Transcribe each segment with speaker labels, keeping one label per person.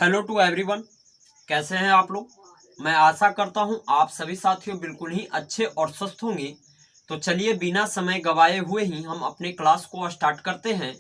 Speaker 1: Hello to everyone, कैसे हैं आप लोग। मैं आशा करता हूं आप सभी साथियों बिल्कुल ही अच्छे और स्वस्थ होंगे। तो चलिए बिना समय गवाए हुए ही हम अपने क्लास को स्टार्ट करते हैं।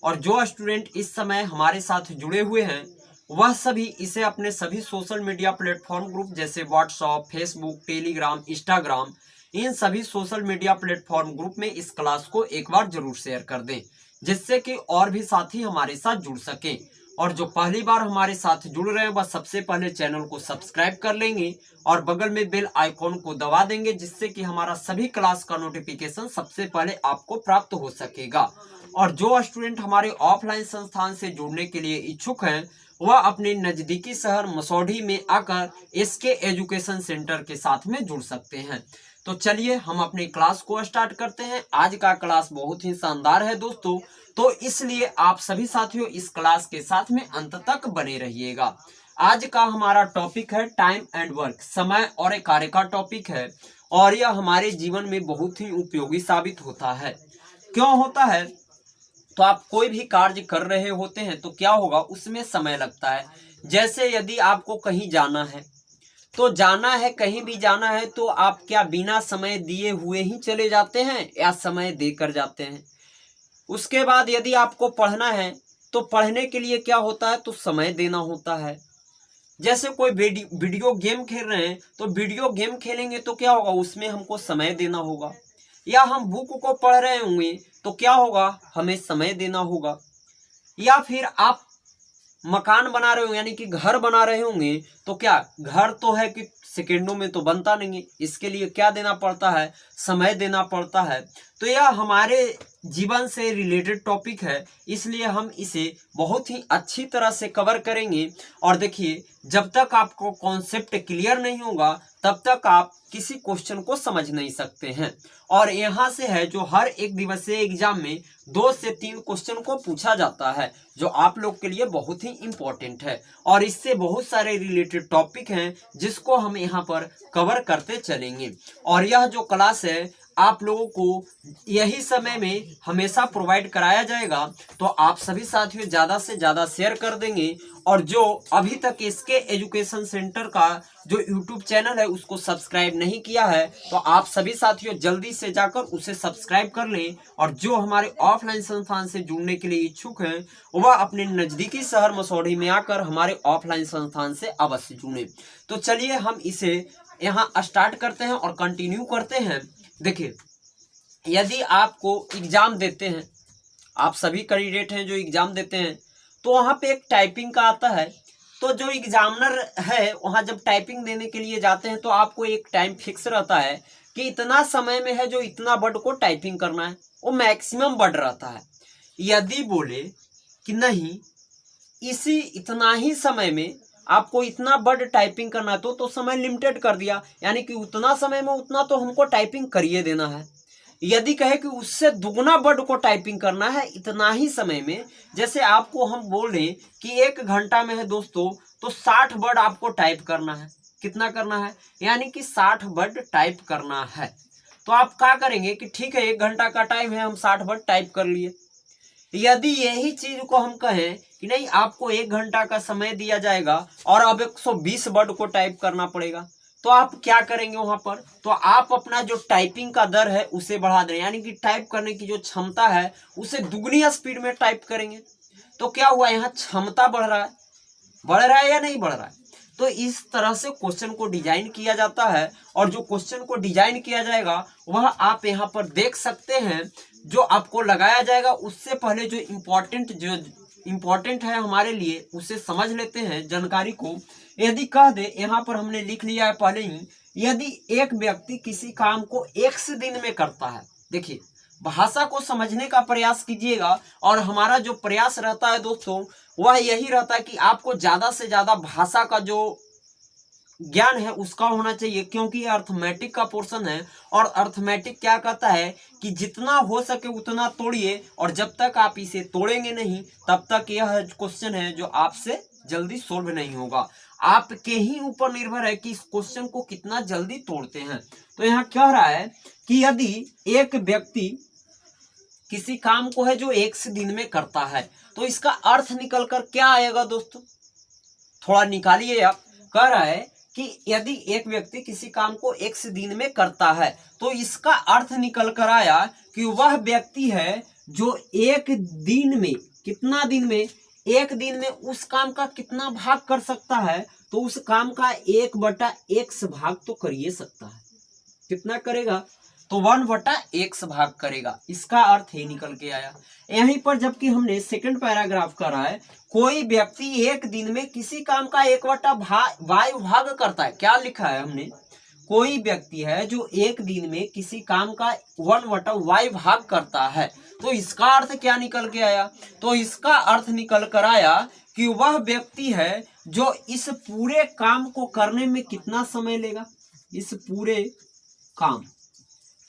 Speaker 1: और जो स्टूडेंट इस समय हमारे साथ जुड़े हुए हैं वह सभी इसे अपने सभी सोशल मीडिया प्लेटफॉर्म ग्रुप जैसे व्हाट्सएप, फेसबुक, टेलीग्राम, इंस्टाग्राम, इन सभी सोशल मीडिया प्लेटफॉर्म ग्रुप में इस क्लास को एक बार जरूर शेयर कर दें, जिससे कि और भी साथी हमारे साथ जुड़ सकें। और जो पहली बार हमारे साथ जुड़ रहे हैं वह सबसे पहले चैनल को सब्सक्राइब कर लेंगे और बगल में बेल आइकॉन को दबा देंगे, जिससे कि हमारा सभी क्लास का नोटिफिकेशन सबसे पहले आपको प्राप्त हो सकेगा। और जो स्टूडेंट हमारे ऑफलाइन संस्थान से जुड़ने के लिए इच्छुक हैं वह अपने नजदीकी शहर मसौढ़ी में आकर एसके एजुकेशन सेंटर के साथ में जुड़ सकते हैं। तो चलिए हम अपनी क्लास को स्टार्ट करते हैं। आज का क्लास बहुत ही शानदार है दोस्तों, तो इसलिए आप सभी साथियों इस क्लास के साथ में अंत तक बने रहिएगा। आज का हमारा टॉपिक है टाइम एंड वर्क, समय और कार्य का टॉपिक है। और यह हमारे जीवन में बहुत ही उपयोगी साबित होता है। क्यों होता है? तो आप कोई भी कार्य कर रहे होते हैं तो क्या होगा, उसमें समय लगता है। जैसे यदि आपको कहीं जाना है, तो जाना है, कहीं भी जाना है, तो आप क्या बिना समय दिए हुए ही चले जाते हैं या समय देकर जाते हैं? उसके बाद यदि आपको पढ़ना है तो पढ़ने के लिए क्या होता है, तो समय देना होता है। जैसे कोई वीडियो गेम खेल रहे हैं तो वीडियो गेम खेलेंगे तो क्या होगा, उसमें हमको समय देना होगा। या हम बुक को पढ़ रहे होंगे तो क्या होगा, हमें समय देना होगा। या फिर आप मकान बना रहे हो यानी कि घर बना रहे होंगे तो क्या, घर तो है कि सेकेंडों में तो बनता नहीं है, इसके लिए क्या देना पड़ता है, समय देना पड़ता है। तो यह हमारे जीवन से रिलेटेड टॉपिक है, इसलिए हम इसे बहुत ही अच्छी तरह से कवर करेंगे। और देखिए, जब तक आपको कॉन्सेप्ट क्लियर नहीं होगा तब तक आप किसी क्वेश्चन को समझ नहीं सकते हैं। और यहाँ से है जो हर एक दिवसीय एग्जाम में 2 से 3 क्वेश्चन को पूछा जाता है, जो आप लोग के लिए बहुत ही इंपॉर्टेंट है। और इससे बहुत सारे रिलेटेड टॉपिक हैं जिसको हम यहाँ पर कवर करते चलेंगे। और यह जो क्लास है आप लोगों को यही समय में हमेशा प्रोवाइड कराया जाएगा। तो आप सभी साथियों ज़्यादा से ज़्यादा शेयर कर देंगे। और जो अभी तक इसके एजुकेशन सेंटर का जो यूट्यूब चैनल है उसको सब्सक्राइब नहीं किया है तो आप सभी साथियों जल्दी से जाकर उसे सब्सक्राइब कर लें। और जो हमारे ऑफलाइन संस्थान से जुड़ने के लिए इच्छुक हैं वह अपने नज़दीकी शहर मसौढ़ी में आकर हमारे ऑफलाइन संस्थान से अवश्य जुड़ें। तो चलिए हम इसे यहाँ स्टार्ट करते हैं और कंटिन्यू करते हैं। देखिए, यदि आपको एग्जाम देते हैं, आप सभी कैंडिडेट हैं जो एग्जाम देते हैं, तो वहाँ पे एक टाइपिंग का आता है। तो जो एग्जामिनर है वहाँ जब टाइपिंग देने के लिए जाते हैं तो आपको एक टाइम फिक्स रहता है कि इतना समय में है जो इतना वर्ड को टाइपिंग करना है, वो मैक्सिमम वर्ड रहता है। यदि बोले कि नहीं, इसी इतना ही समय में आपको इतना वर्ड टाइपिंग करना है तो समय लिमिटेड कर दिया, यानी कि उतना समय में उतना तो हमको टाइपिंग करिए देना है। यदि कहे कि उससे दुगना वर्ड को टाइपिंग करना है इतना ही समय में, जैसे आपको हम बोल रहे कि 1 घंटा में है दोस्तों तो 60 वर्ड आपको टाइप करना है। कितना करना है, यानी कि 60 वर्ड टाइप करना है। तो आप क्या करेंगे कि ठीक है 1 घंटा का टाइम है, हम 60 वर्ड टाइप कर लिए। यदि यही चीज को हम कहें कि नहीं, आपको 1 घंटा का समय दिया जाएगा और अब 120 वर्ड को टाइप करना पड़ेगा, तो आप क्या करेंगे वहां पर, तो आप अपना जो टाइपिंग का दर है उसे बढ़ा दें, यानी कि टाइप करने की जो क्षमता है उसे दुगनी स्पीड में टाइप करेंगे। तो क्या हुआ, यहाँ क्षमता बढ़ रहा है या नहीं बढ़ रहा है। तो इस तरह से क्वेश्चन को डिजाइन किया जाता है। और जो क्वेश्चन को डिजाइन किया जाएगा वह आप यहाँ पर देख सकते हैं, जो आपको लगाया जाएगा उससे पहले जो इम्पोर्टेंट है हमारे लिए उसे समझ लेते हैं जानकारी को। यदि कह दे, यहाँ पर हमने लिख लिया है पहले ही, यदि एक व्यक्ति किसी काम को 1 दिन में करता है, देखिए भाषा को समझने का प्रयास कीजिएगा। और हमारा जो प्रयास रहता है दोस्तों वह यही रहता है कि आपको ज्यादा से ज्यादा भाषा का जो ज्ञान है उसका होना चाहिए, क्योंकि ये अर्थमेटिक का पोर्शन है। और अर्थमेटिक क्या कहता है कि जितना हो सके उतना तोड़िए, और जब तक आप इसे तोड़ेंगे नहीं तब तक यह क्वेश्चन है जो आपसे जल्दी सोल्व नहीं होगा। आपके ही ऊपर निर्भर है कि इस क्वेश्चन को कितना जल्दी तोड़ते हैं। तो यहाँ कह रहा है कि यदि एक व्यक्ति किसी काम को है जो 1 दिन में करता है, तो इसका अर्थ निकल कर क्या आएगा दोस्तों, थोड़ा निकालिए आप। कह रहा है कि यदि एक व्यक्ति किसी काम को x दिन में करता है तो इसका अर्थ निकल कर आया कि वह व्यक्ति है जो एक दिन में, कितना दिन में, एक दिन में उस काम का कितना भाग कर सकता है, तो उस काम का 1/x भाग तो कर ही सकता है। कितना करेगा? तो 1/x भाग करेगा। इसका अर्थ ही निकल के आया। यहीं पर जबकि हमने सेकंड पैराग्राफ करा है, कोई व्यक्ति एक दिन में किसी काम का 1/y भाग करता है। क्या लिखा है हमने? कोई व्यक्ति है जो एक दिन में किसी काम का 1/y भाग करता है। तो इसका अर्थ क्या निकल के आया? तो इसका अर्थ निकल कर आया कि वह व्यक्ति है जो इस पूरे काम को करने में कितना समय लेगा, इस पूरे काम,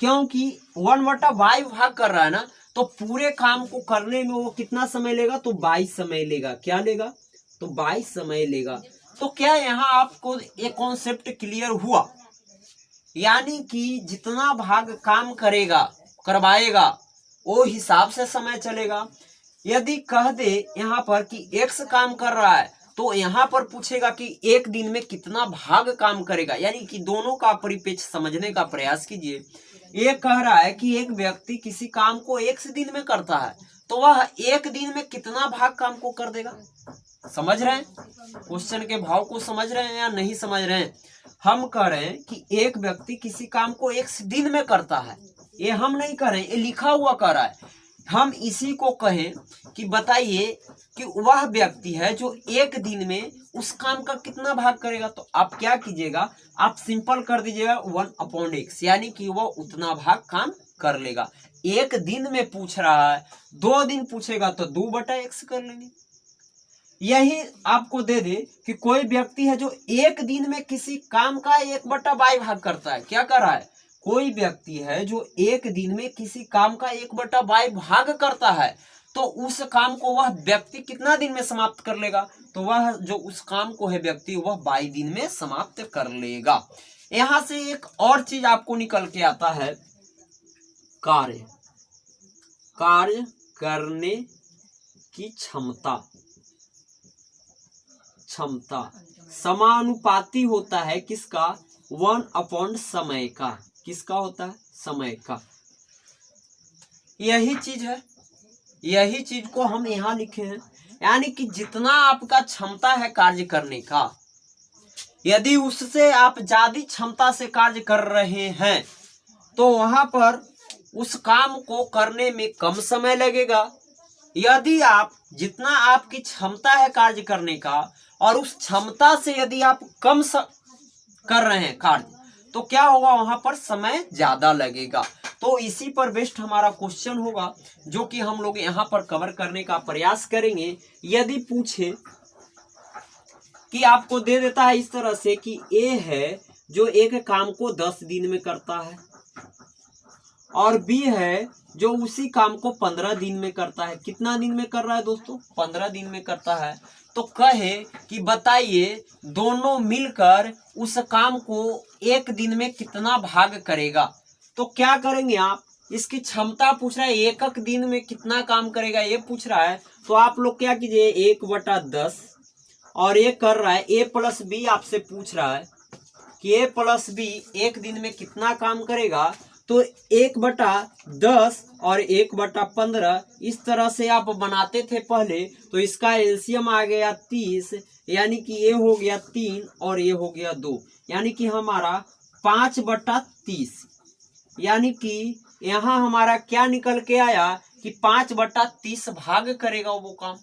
Speaker 1: क्योंकि 1/y भाग कर रहा है ना, तो पूरे काम को करने में वो कितना समय लेगा? तो 22 समय लेगा। क्या लेगा? तो 22 समय लेगा। तो क्या यहाँ आपको एक कॉन्सेप्ट क्लियर हुआ? यानी कि जितना भाग काम करेगा, करवाएगा, वो हिसाब से समय चलेगा। यदि कह दे यहाँ पर कि x काम कर रहा है, तो यहाँ पर पूछेगा कि एक दिन में कितना भाग काम करेगा। यानी कि दोनों का परिप्रेक्ष्य समझने का प्रयास कीजिए। ये कह रहा है कि एक व्यक्ति किसी काम को x दिन में करता है, तो वह एक दिन में कितना भाग काम को कर देगा। समझ रहे हैं? क्वेश्चन के भाव को समझ रहे हैं या नहीं समझ रहे हैं? हम कह रहे हैं कि एक व्यक्ति किसी काम को x दिन में करता है। ये हम नहीं कह रहे हैं, ये लिखा हुआ कह रहा है। हम इसी को कहें कि बताइए कि वह व्यक्ति है जो एक दिन में उस काम का कितना भाग करेगा। तो आप क्या कीजिएगा? आप सिंपल कर दीजिएगा 1/x, यानी कि वह उतना भाग काम कर लेगा। एक दिन में पूछ रहा है, 2 दिन पूछेगा तो 2/x कर लेंगे। यही आपको दे दे कि कोई व्यक्ति है जो एक दिन में किसी काम का 1/y भाग करता है। क्या कर रहा है? कोई व्यक्ति है जो एक दिन में किसी काम का 1/y भाग करता है, तो उस काम को वह व्यक्ति कितना दिन में समाप्त कर लेगा? तो वह जो उस काम को है व्यक्ति, वह 22 दिन में समाप्त कर लेगा। यहां से एक और चीज आपको निकल के आता है, कार्य करने की क्षमता समानुपाती होता है किसका? 1 समय का। किसका होता है? समय का। यही चीज है, यही चीज को हम यहाँ लिखे हैं। यानी कि जितना आपका क्षमता है कार्य करने का, यदि उससे आप ज्यादा क्षमता से कार्य कर रहे हैं, तो वहां पर उस काम को करने में कम समय लगेगा। यदि आप जितना आपकी क्षमता है कार्य करने का, और उस क्षमता से यदि आप कम कर रहे हैं कार्य, तो क्या होगा? वहां पर समय ज्यादा लगेगा। तो इसी पर बेस्ड हमारा क्वेश्चन होगा, जो कि हम लोग यहाँ पर कवर करने का प्रयास करेंगे। यदि पूछे कि आपको दे देता है इस तरह से कि ए है जो एक काम को 10 दिन में करता है, और बी है जो उसी काम को 15 दिन में करता है। कितना दिन में कर रहा है दोस्तों? 15 दिन में करता है। तो कहे कि बताइए दोनों मिलकर उस काम को एक दिन में कितना भाग करेगा। तो क्या करेंगे आप? इसकी क्षमता पूछ रहा है, एक दिन में कितना काम करेगा ये पूछ रहा है। तो आप लोग क्या कीजिए, 1/10, और ये कर रहा है a+b आपसे पूछ रहा है कि a+b एक दिन में कितना काम करेगा। तो 1/10 और 1/15 इस तरह से आप बनाते थे पहले। तो इसका एलसीएम आ गया 30, यानी कि ये हो गया 3 और ये हो गया 2, यानी कि हमारा 5/30। यानी कि यहाँ हमारा क्या निकल के आया कि 5/30 भाग करेगा। वो काम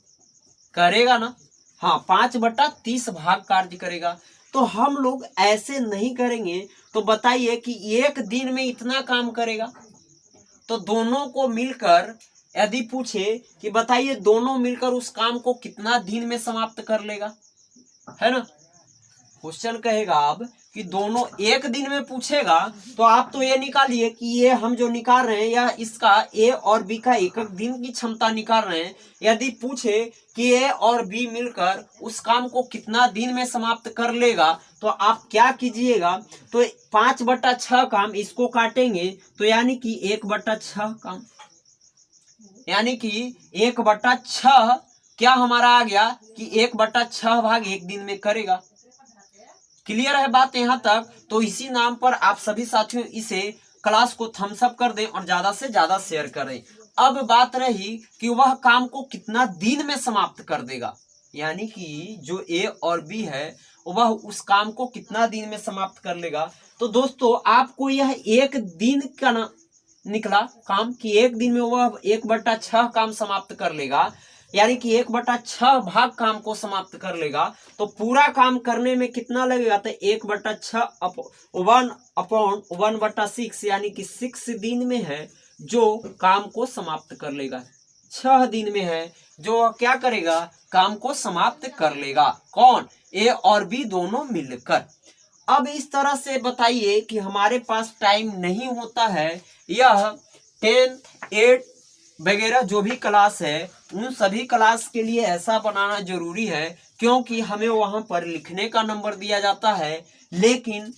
Speaker 1: करेगा ना? हाँ, 5/30 भाग कार्य करेगा। तो हम लोग ऐसे नहीं करेंगे। तो बताइए कि एक दिन में इतना काम करेगा। तो दोनों को मिलकर यदि पूछे कि बताइए दोनों मिलकर उस काम को कितना दिन में समाप्त कर लेगा, है ना? क्वेश्चन कहेगा अब कि दोनों एक दिन में पूछेगा, तो आप तो ये निकालिए कि ये हम जो निकाल रहे हैं या इसका ए और बी का एक दिन की क्षमता निकाल रहे हैं। यदि पूछे कि ए और बी मिलकर उस काम को कितना दिन में समाप्त कर लेगा, तो आप क्या कीजिएगा? तो 5/6 काम इसको काटेंगे, तो यानी कि 1/6 काम, यानी कि 1/6 क्या हमारा आ गया कि 1/6 भाग एक दिन में करेगा। क्लियर है बात यहाँ तक। तो इसी नाम पर आप सभी साथियों इसे क्लास को थम्स अप कर दें और ज्यादा से ज्यादा शेयर करें। अब बात रही कि वह काम को कितना दिन में समाप्त कर देगा, यानी कि जो ए और बी है वह उस काम को कितना दिन में समाप्त कर लेगा। तो दोस्तों आपको यह एक दिन का निकला काम कि एक दिन में वह 1/6 काम समाप्त कर लेगा, यानी कि 1/6 भाग काम को समाप्त कर लेगा। तो पूरा काम करने में कितना लगेगा, तो 1/6 1/6 यानी कि 6 दिन में है जो काम को समाप्त कर लेगा। 6 दिन में है जो क्या करेगा, काम को समाप्त कर लेगा। कौन, ए और बी दोनों मिलकर। अब इस तरह से बताइए कि हमारे पास टाइम नहीं होता है, यह 10, 8 वगैरह जो भी क्लास है उन सभी क्लास के लिए ऐसा बनाना जरूरी है, क्योंकि हमें वहां पर लिखने का नंबर दिया जाता है लेकिन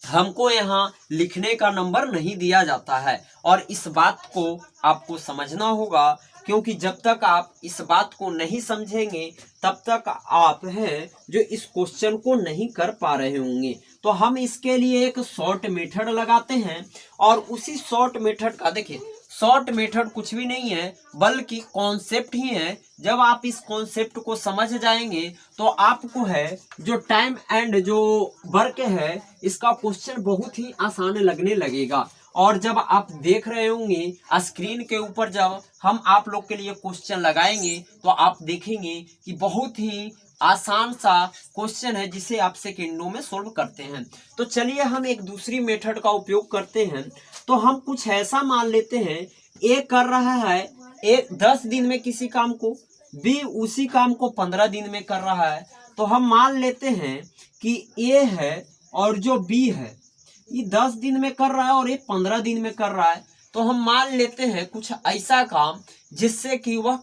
Speaker 1: हमको यहाँ लिखने का नंबर नहीं दिया जाता है। और इस बात को आपको समझना होगा, क्योंकि जब तक आप इस बात को नहीं समझेंगे तब तक आप हैं जो इस क्वेश्चन को नहीं कर पा रहे होंगे। तो हम इसके लिए एक शॉर्ट मेथड लगाते हैं और उसी शॉर्ट मेथड का देखिए, शॉर्ट मेथड कुछ भी नहीं है बल्कि कॉन्सेप्ट ही है। जब आप इस कॉन्सेप्ट को समझ जाएंगे तो आपको है जो टाइम एंड जो वर्क है इसका क्वेश्चन बहुत ही आसान लगने लगेगा। और जब आप देख रहे होंगे स्क्रीन के ऊपर जब हम आप लोग के लिए क्वेश्चन लगाएंगे तो आप देखेंगे कि बहुत ही आसान सा क्वेश्चन है जिसे आप सेकेंडों में सोल्व करते हैं। तो चलिए हम एक दूसरी मेथड का उपयोग करते हैं। तो हम कुछ ऐसा मान लेते हैं, ए कर रहा है 10 दिन में किसी काम को, बी उसी काम को 15 दिन में कर रहा है। तो हम मान लेते हैं कि ए है और जो बी है ये 10 दिन में कर रहा है और ये 15 दिन में कर रहा है। तो हम मान लेते हैं कुछ ऐसा काम जिससे कि वह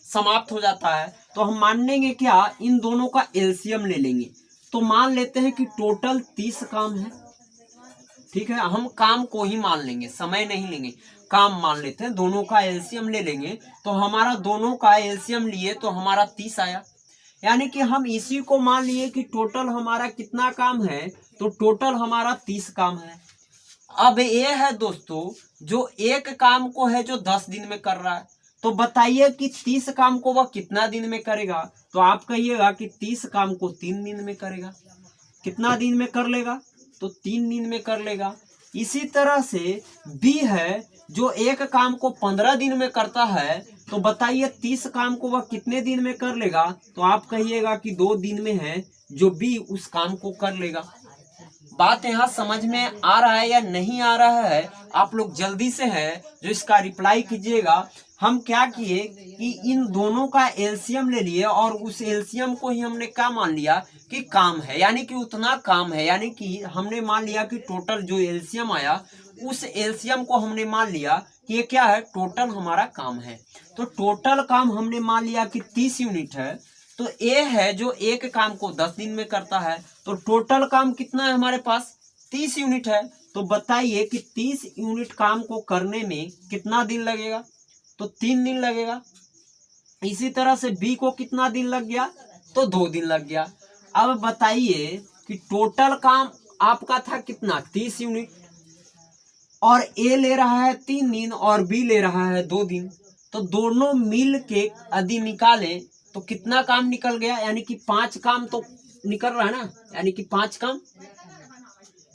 Speaker 1: समाप्त हो जाता है। तो हम मान लेंगे क्या, इन दोनों का एलसीएम ले लेंगे। तो मान लेते हैं कि टोटल 30 काम है। ठीक है, हम काम को ही मान लेंगे, समय नहीं लेंगे, काम मान लेते हैं, दोनों का एलसीएम ले लेंगे। तो हमारा दोनों का एलसीएम लिए तो हमारा 30 आया, यानी कि हम इसी को मान लिए कि टोटल हमारा कितना काम है, तो टोटल हमारा 30 काम है। अब ये है दोस्तों जो एक काम को है जो 10 दिन में कर रहा है। तो बताइए कि 30 काम को वह कितना दिन में करेगा। तो आप कहिएगा कि 30 काम को 3 दिन में करेगा। कितना दिन में कर लेगा, तो 3 दिन में कर लेगा। इसी तरह से बी है जो एक काम को 15 दिन में करता है। तो बताइए 30 काम को वह कितने दिन में कर लेगा। तो आप कहिएगा कि 2 दिन में है जो बी उस काम को कर लेगा। बात यहाँ समझ में आ रहा है या नहीं आ रहा है, आप लोग जल्दी से है जो इसका रिप्लाई कीजिएगा। हम क्या किए कि इन दोनों का एलसीएम ले लिए और उस एलसीएम को ही हमने क्या मान लिया कि काम है, यानी कि उतना काम है, यानी कि हमने मान लिया कि टोटल जो एलसीएम आया उस एलसीएम को हमने मान लिया कि ये क्या है, टोटल हमारा काम है। तो टोटल काम हमने मान लिया कि 30 यूनिट है। तो ए है जो एक काम को 10 दिन में करता है। तो टोटल काम कितना है हमारे पास, 30 यूनिट है। तो बताइए कि 30 यूनिट काम को करने में कितना दिन लगेगा, तो 3 दिन लगेगा। इसी तरह से बी को कितना दिन लग गया, तो 2 दिन लग गया। अब बताइए कि टोटल काम आपका था कितना, 30 यूनिट, और ए ले रहा है 3 दिन और बी ले रहा है 2 दिन। तो दोनों मिल के यदि निकालें तो कितना काम निकल गया, यानी कि 5 काम तो निकल रहा है ना, यानी कि 5 काम,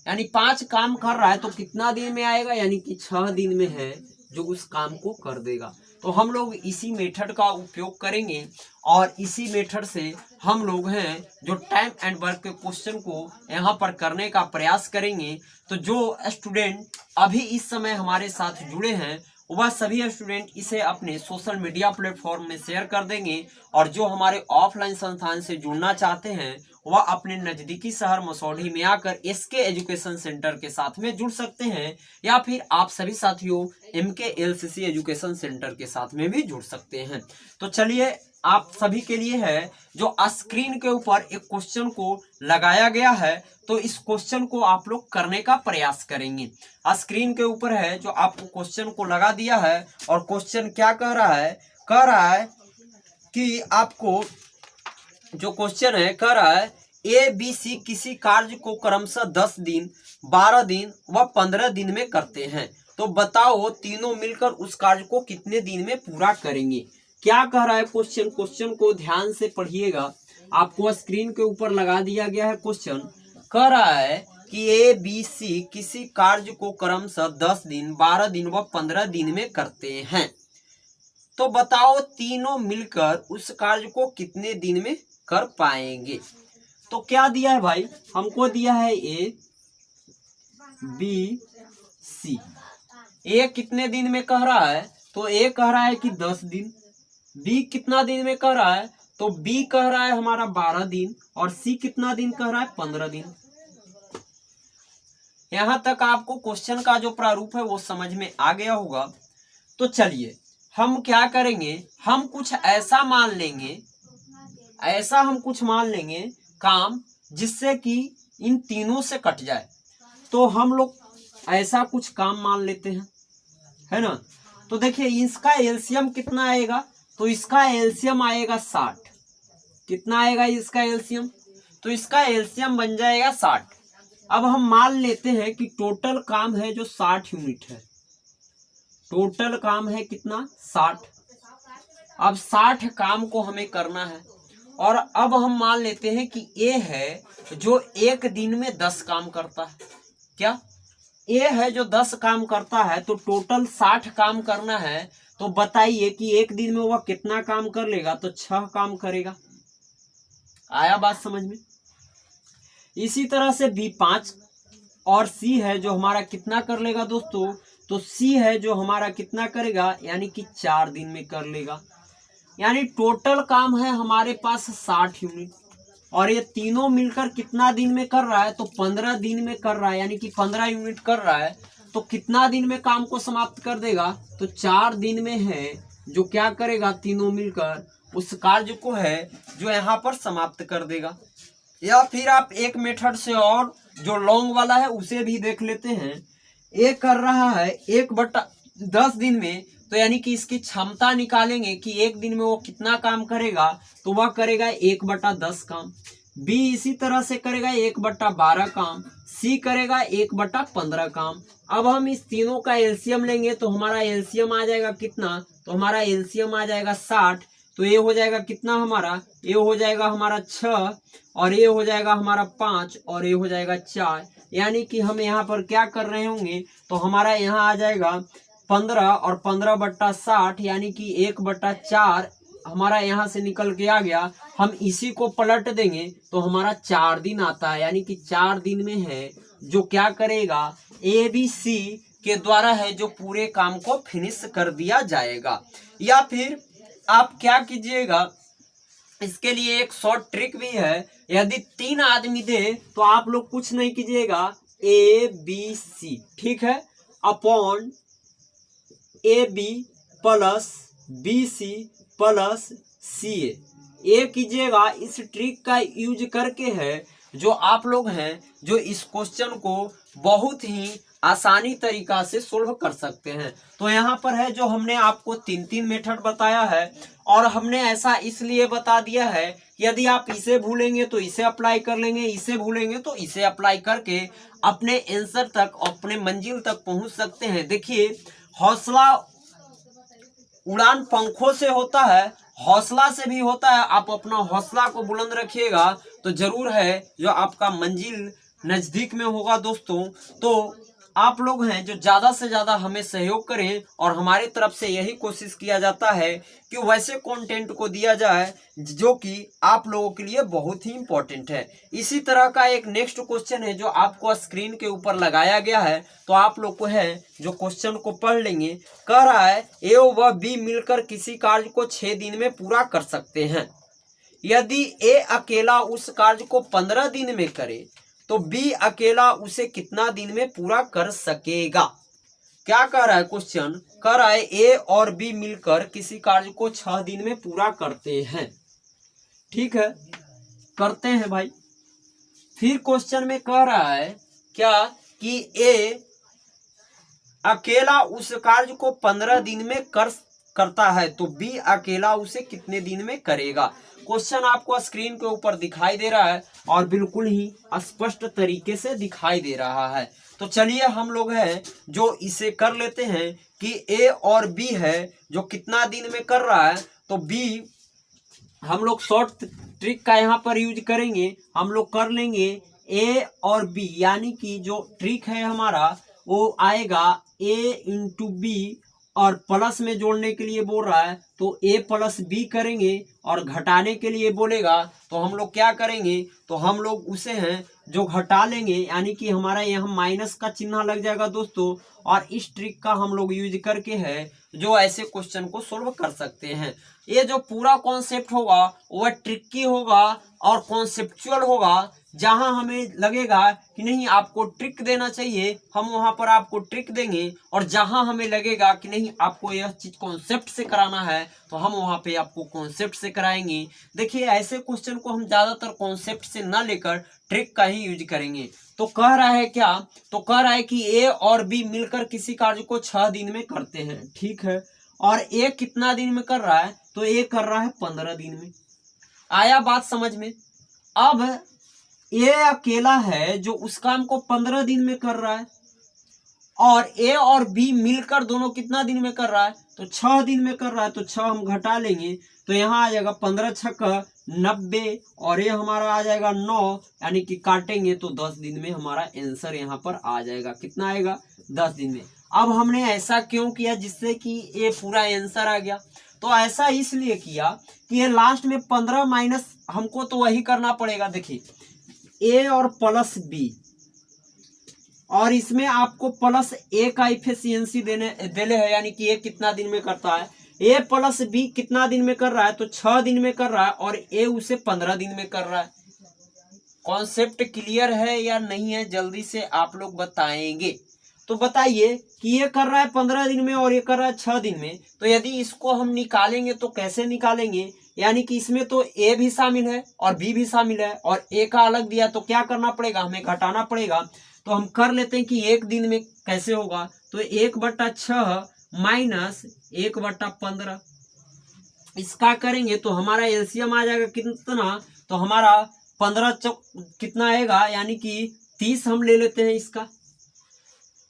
Speaker 1: यानी 5 काम कर रहा है। तो कितना दिन में आएगा, यानी कि 6 दिन में है जो उस काम को कर देगा। तो हम लोग इसी मेथड का उपयोग करेंगे और इसी मेथड से हम लोग हैं जो टाइम एंड वर्क के क्वेश्चन को यहाँ पर करने का प्रयास करेंगे। तो जो स्टूडेंट अभी इस समय हमारे साथ जुड़े हैं वह सभी स्टूडेंट इसे अपने सोशल मीडिया प्लेटफॉर्म में शेयर कर देंगे, और जो हमारे ऑफलाइन संस्थान से जुड़ना चाहते हैं वह अपने नजदीकी शहर मसौढ़ी में आकर एसके एजुकेशन सेंटर के साथ में जुड़ सकते हैं, या फिर आप सभी साथियों MKLCC एजुकेशन सेंटर के साथ में भी जुड़ सकते हैं। तो चलिए आप सभी के लिए है जो स्क्रीन के ऊपर एक क्वेश्चन को लगाया गया है, तो इस क्वेश्चन को आप लोग करने का प्रयास करेंगे। स्क्रीन के ऊपर है जो आपको क्वेश्चन को लगा दिया है, और क्वेश्चन क्या कह रहा है, कि आपको जो क्वेश्चन है कह रहा है ए बी सी किसी कार्य को क्रमशः 10 दिन 12 दिन व 15 दिन में करते हैं, तो बताओ तीनों मिलकर उस कार्य को कितने दिन में पूरा करेंगे। क्या कह रहा है क्वेश्चन, क्वेश्चन को ध्यान से पढ़िएगा, आपको स्क्रीन के ऊपर लगा दिया गया है। क्वेश्चन कह रहा है कि ए बी सी किसी कार्य को क्रमशः 10 दिन 12 दिन व 15 दिन में करते हैं, तो बताओ तीनों मिलकर उस कार्य को कितने दिन में कर पाएंगे। तो क्या दिया है भाई, हमको दिया है ए बी सी। ए कितने दिन में कह रहा है, तो ए कह रहा है कि 10 दिन। बी कितना दिन में कह रहा है, तो बी कह रहा है हमारा 12 दिन, और सी कितना दिन कह रहा है 15 दिन। यहां तक आपको क्वेश्चन का जो प्रारूप है वो समझ में आ गया होगा। तो चलिए हम क्या करेंगे, हम कुछ ऐसा मान लेंगे, ऐसा हम कुछ मान लेंगे काम जिससे कि इन तीनों से कट जाए। तो हम लोग ऐसा कुछ काम मान लेते हैं, है ना। तो देखिए इसका एलसीएम कितना आएगा, तो इसका एलसीएम आएगा 60। कितना आएगा इसका एलसीएम, तो इसका एलसीएम बन जाएगा 60। अब हम मान लेते हैं कि टोटल काम है जो 60 यूनिट है। टोटल काम है कितना 60। अब 60 काम को हमें करना है, और अब हम मान लेते हैं कि ए है जो एक दिन में 10 काम करता है। क्या ए है जो 10 काम करता है, तो टोटल 60 काम करना है। तो बताइए कि एक दिन में वह कितना काम कर लेगा, तो 6 काम करेगा। आया बात समझ में। इसी तरह से बी 5 और सी है जो हमारा कितना कर लेगा दोस्तों, तो सी है जो हमारा कितना करेगा, यानी कि 4 दिन में कर लेगा। यानी टोटल काम है हमारे पास 60 यूनिट, और ये तीनों मिलकर कितना दिन में कर रहा है, तो 15 दिन में कर रहा है, यानी कि 15 यूनिट कर रहा है। तो कितना दिन में काम को समाप्त कर देगा, तो 4 दिन में है जो क्या करेगा, तीनों मिलकर उस कार्य को है जो यहाँ पर समाप्त कर देगा। या फिर आप एक मेथड से और जो लॉन्ग वाला है उसे भी देख लेते हैं। ए कर रहा है 1/10 दिन में, तो यानी कि इसकी क्षमता निकालेंगे कि एक दिन में वो कितना काम करेगा, तो वह करेगा 1/10 काम। बी इसी तरह से करेगा 1/12 काम। सी करेगा 1/15 काम। अब हम इस तीनों का एलसीएम लेंगे, तो हमारा एलसीएम आ जाएगा कितना, तो हमारा एलसीएम आ जाएगा 60। तो ये हो जाएगा कितना हमारा, ये हो जाएगा हमारा 6, और ये हो जाएगा हमारा 5, और ये हो जाएगा 4। यानी कि हम यहाँ पर क्या कर रहे होंगे, तो हमारा यहाँ आ जाएगा 15, और 15/60 यानी कि 1/4 हमारा यहाँ से निकल के आ गया। हम इसी को पलट देंगे तो हमारा 4 दिन आता है, यानी कि 4 दिन में है जो क्या करेगा, ए बी सी के द्वारा है जो पूरे काम को फिनिश कर दिया जाएगा। या फिर आप क्या कीजिएगा, इसके लिए एक शॉर्ट ट्रिक भी है। यदि 3 आदमी दे तो आप लोग कुछ नहीं कीजिएगा, ए बी सी, ठीक है, upon A B plus B C plus C A कीजिएगा। इस ट्रिक का यूज करके है जो आप लोग हैं जो इस क्वेश्चन को बहुत ही आसानी तरीका से सोल्व कर सकते हैं। तो यहाँ पर है जो हमने आपको 3 मेथड बताया है, और हमने ऐसा इसलिए बता दिया है कि यदि आप इसे भूलेंगे तो इसे अप्लाई कर लेंगे, इसे भूलेंगे तो इसे अप्लाई करके अपने आंसर तक, अपने मंजिल तक पहुंच सकते हैं। देखिए हौसला उड़ान पंखों से होता है, हौसला से भी होता है। आप अपना हौसला को बुलंद रखिएगा तो जरूर है जो आपका मंजिल नजदीक में होगा दोस्तों। तो आप लोग हैं जो ज्यादा से ज्यादा हमें सहयोग करें, और हमारी तरफ से यही कोशिश किया जाता है कि वैसे कंटेंट को दिया जाए जो कि आप लोगों के लिए बहुत ही इंपॉर्टेंट है। इसी तरह का एक नेक्स्ट क्वेश्चन है जो आपको स्क्रीन के ऊपर लगाया गया है, तो आप लोग को है जो क्वेश्चन को पढ़ लेंगे। कह रहा है ए व बी मिलकर किसी कार्य को 6 दिन में पूरा कर सकते हैं। यदि ए अकेला उस कार्य को 15 दिन में करे, तो बी अकेला उसे कितना दिन में पूरा कर सकेगा। क्या कह रहा है क्वेश्चन, कह रहा है ए और बी मिलकर किसी कार्य को 6 दिन में पूरा करते हैं। ठीक है, करते हैं भाई। फिर क्वेश्चन में कह रहा है क्या कि ए अकेला उस कार्य को 15 दिन में करता है तो बी अकेला उसे कितने दिन में करेगा। क्वेश्चन आपको स्क्रीन के ऊपर दिखाई दे रहा है और बिल्कुल ही स्पष्ट तरीके से दिखाई दे रहा है। तो चलिए हम लोग हैं जो इसे कर लेते हैं कि ए और बी है जो कितना दिन में कर रहा है। तो बी हम लोग शॉर्ट ट्रिक का यहाँ पर यूज करेंगे, हम लोग कर लेंगे ए और बी, यानी कि जो ट्रिक है हमारा वो आएगा ए इंटू बी और प्लस में जोड़ने के लिए बोल रहा है तो ए प्लस बी करेंगे और घटाने के लिए बोलेगा तो हम लोग क्या करेंगे, तो हम लोग उसे हैं जो घटा लेंगे, यानी कि हमारा यहाँ माइनस का चिन्ह लग जाएगा दोस्तों। और इस ट्रिक का हम लोग यूज करके है जो ऐसे क्वेश्चन को सोल्व कर सकते हैं। ये जो पूरा कॉन्सेप्ट होगा वह ट्रिकी होगा और कॉन्सेप्चुअल होगा, जहां हमें लगेगा कि नहीं आपको ट्रिक देना चाहिए हम वहां पर आपको ट्रिक देंगे, और जहां हमें लगेगा कि नहीं आपको यह चीज कॉन्सेप्ट से कराना है तो हम वहां पे आपको कॉन्सेप्ट से कराएंगे। देखिए ऐसे क्वेश्चन को हम ज्यादातर कॉन्सेप्ट से ना लेकर ट्रिक का ही यूज करेंगे। तो कह रहा है क्या, तो कह रहा है कि ए और बी मिलकर किसी कार्य को 6 दिन में करते हैं, ठीक है। और ए कितना दिन में कर रहा है, तो ए कर रहा है 15 दिन में। आया बात समझ में। अब ए अकेला है जो उस काम को 15 दिन में कर रहा है और ए और बी मिलकर दोनों कितना दिन में कर रहा है, तो 6 दिन में कर रहा है। तो 6 हम घटा लेंगे तो यहाँ आ जाएगा 15 छक्का 90 और ये हमारा आ जाएगा 9, यानी कि काटेंगे तो 10 दिन में हमारा आंसर यहाँ पर आ जाएगा। कितना आएगा, 10 दिन में। अब हमने ऐसा क्यों किया जिससे कि ये पूरा आंसर आ गया, तो ऐसा इसलिए किया कि ये लास्ट में 15 माइनस हमको तो वही करना पड़ेगा। देखिए ए और प्लस बी और इसमें आपको प्लस ए का इफिशियंसी देने है, यानी कि ए कितना दिन में करता है। ए प्लस बी कितना दिन में कर रहा है, तो 6 दिन में कर रहा है और ए उसे 15 दिन में कर रहा है। कॉन्सेप्ट क्लियर है या नहीं है, जल्दी से आप लोग बताएंगे। तो बताइए कि ये कर रहा है 15 दिन में और ये कर रहा है 6 दिन में, तो यदि इसको हम निकालेंगे तो कैसे निकालेंगे, यानी कि इसमें तो ए भी शामिल है और बी भी शामिल है और ए का अलग दिया तो क्या करना पड़ेगा, हमें घटाना पड़ेगा। तो हम कर लेते हैं कि 1 दिन में कैसे होगा, तो 1/6 माइनस 1/15 इसका करेंगे तो हमारा एलसीएम आ जाएगा कितना, तो हमारा 15 चौक कितना आएगा, यानी कि 30 हम ले लेते हैं इसका,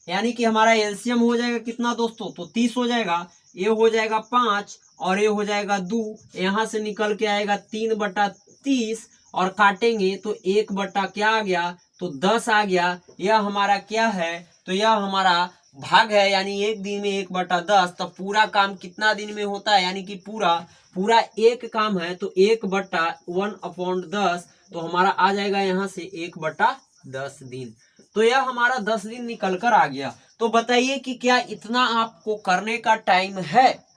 Speaker 1: यानी कि हमारा एलसीएम हो जाएगा कितना दोस्तों, तो 30 हो जाएगा। ये हो जाएगा 5 और ये हो जाएगा 2, यहाँ से निकल के आएगा 3/30 और काटेंगे तो 1 क्या आ गया, तो 10 आ गया। यह हमारा क्या है, तो यह हमारा भाग है, यानी 1 दिन में 1/10। तो पूरा काम कितना दिन में होता है, यानी कि पूरा एक काम है तो 1/1/10, तो हमारा आ जाएगा यहाँ से 1/10 दिन। तो यह हमारा 10 दिन निकल कर आ गया। तो बताइए कि क्या इतना आपको करने का टाइम है,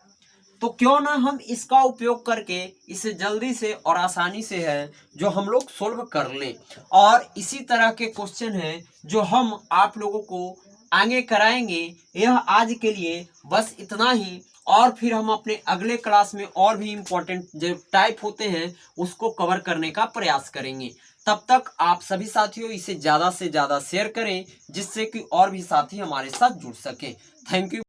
Speaker 1: तो क्यों ना हम इसका उपयोग करके इसे जल्दी से और आसानी से है जो हम लोग सोल्व कर लें। और इसी तरह के क्वेश्चन हैं जो हम आप लोगों को आगे कराएंगे। यह आज के लिए बस इतना ही, और फिर हम अपने अगले क्लास में और भी इम्पोर्टेंट जो टाइप होते हैं उसको कवर करने का प्रयास करेंगे। तब तक आप सभी साथियों इसे ज़्यादा से ज़्यादा शेयर करें जिससे कि और भी साथी हमारे साथ जुड़ सकें। Thank you.